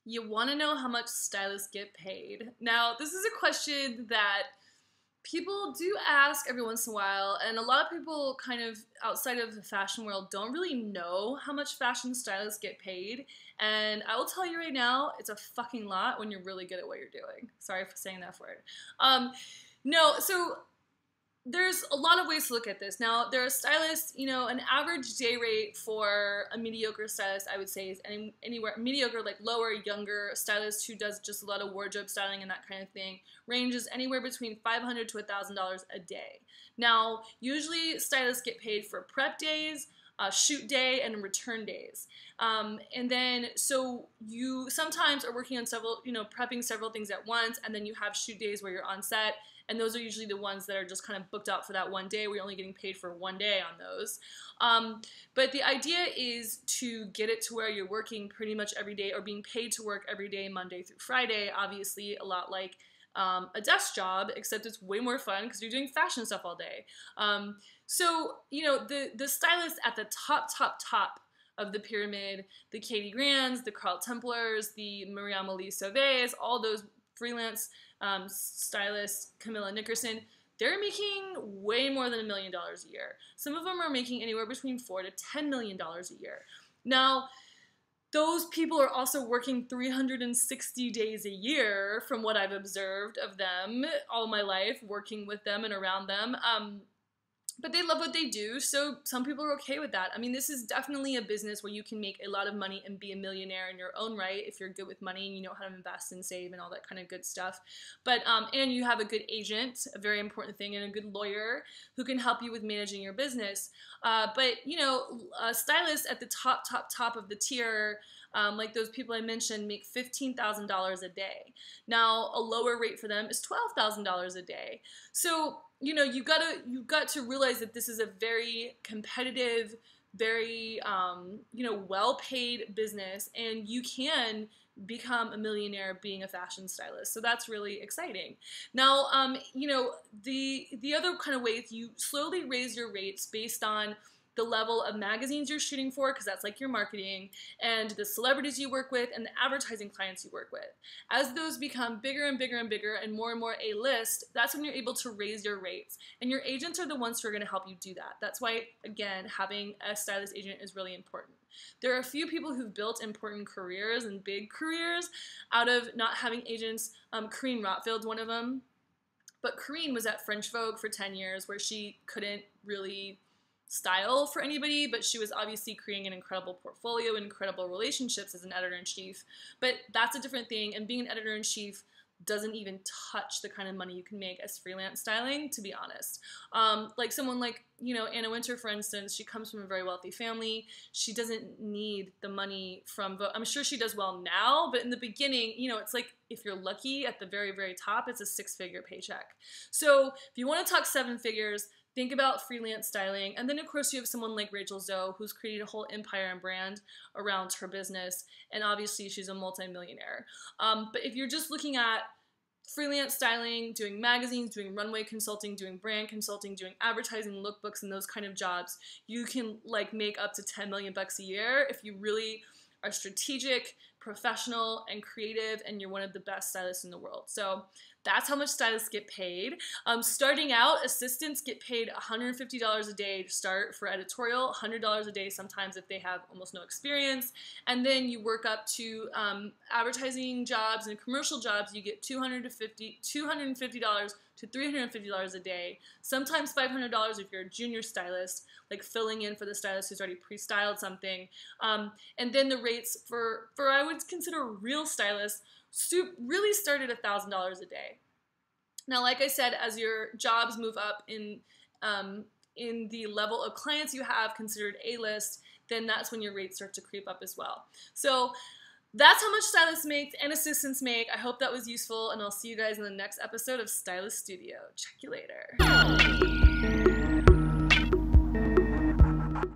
You want to know how much stylists get paid? Now, this is a question that people do ask every once in a while, and a lot of people kind of outside of the fashion world don't really know how much fashion stylists get paid. And I will tell you right now, it's a fucking lot when you're really good at what you're doing. Sorry for saying that word. So there's a lot of ways to look at this. Now, there are stylists, an average day rate for a mediocre stylist, I would say, is anywhere, mediocre, like lower, younger stylist who does just a lot of wardrobe styling and that kind of thing, ranges anywhere between $500 to $1,000 a day. Now, usually stylists get paid for prep days, shoot day, and return days. And then, so you sometimes are working on several, prepping several things at once, and then you have shoot days where you're on set. And those are usually the ones that are just kind of booked out for that one day. We're only getting paid for one day on those. But the idea is to get it to where you're working pretty much every day or being paid to work every day, Monday through Friday. Obviously, a lot like a desk job, except it's way more fun because you're doing fashion stuff all day. The stylists at the top of the pyramid, the Katie Grands, the Carl Templars, the Marie-Amélie Sauvé's, all those freelance stylists, Camilla Nickerson, they're making way more than $1 million a year. Some of them are making anywhere between $4 to $10 million a year. Now, those people are also working 360 days a year from what I've observed of them all my life, working with them and around them. But they love what they do, so some people are okay with that. I mean, this is definitely a business where you can make a lot of money and be a millionaire in your own right if you're good with money and you know how to invest and save and all that kind of good stuff. But and you have a good agent, a very important thing, and a good lawyer who can help you with managing your business. Stylists at the top of the tier, like those people I mentioned, make $15,000 a day. Now, a lower rate for them is $12,000 a day. So, you've got to realize that this is a very competitive, very, well-paid business, and you can become a millionaire being a fashion stylist. So that's really exciting. Now, the other kind of ways you slowly raise your rates based on the level of magazines you're shooting for, because that's like your marketing, and the celebrities you work with, and the advertising clients you work with. As those become bigger and bigger and bigger and more A-list, that's when you're able to raise your rates. And your agents are the ones who are going to help you do that. That's why, again, having a stylist agent is really important. There are a few people who've built important careers and big careers out of not having agents. Corinne Rotfield's one of them. But Corinne was at French Vogue for 10 years where she couldn't really style for anybody, but she was obviously creating an incredible portfolio and incredible relationships as an editor-in-chief. But that's a different thing, and being an editor-in-chief doesn't even touch the kind of money you can make as freelance styling, to be honest. Like someone like, Anna Wintour, for instance, she comes from a very wealthy family. She doesn't need the money from Vogue. I'm sure she does well now, but in the beginning, it's like if you're lucky at the very, very top, it's a 6-figure paycheck. So if you want to talk 7 figures, think about freelance styling. And then, of course, you have someone like Rachel Zoe, who's created a whole empire and brand around her business. And obviously, she's a multimillionaire. But if you're just looking at freelance styling, doing magazines, doing runway consulting, doing brand consulting, doing advertising, lookbooks, and those kind of jobs, you can make up to $10 million a year if you really are strategic, professional, and creative, and you're one of the best stylists in the world. So that's how much stylists get paid. Starting out, assistants get paid $150 a day to start for editorial, $100 a day sometimes if they have almost no experience. And then you work up to advertising jobs and commercial jobs. You get $250 to $350 a day, sometimes $500 if you're a junior stylist, like filling in for the stylist who's already pre-styled something. And then the rates for I would consider real stylists really start at $1,000 a day. Now, like I said, as your jobs move up in the level of clients you have considered A-list, then that's when your rates start to creep up as well. So that's how much stylists make and assistants make. I hope that was useful, and I'll see you guys in the next episode of Stylist Studio. Check you later.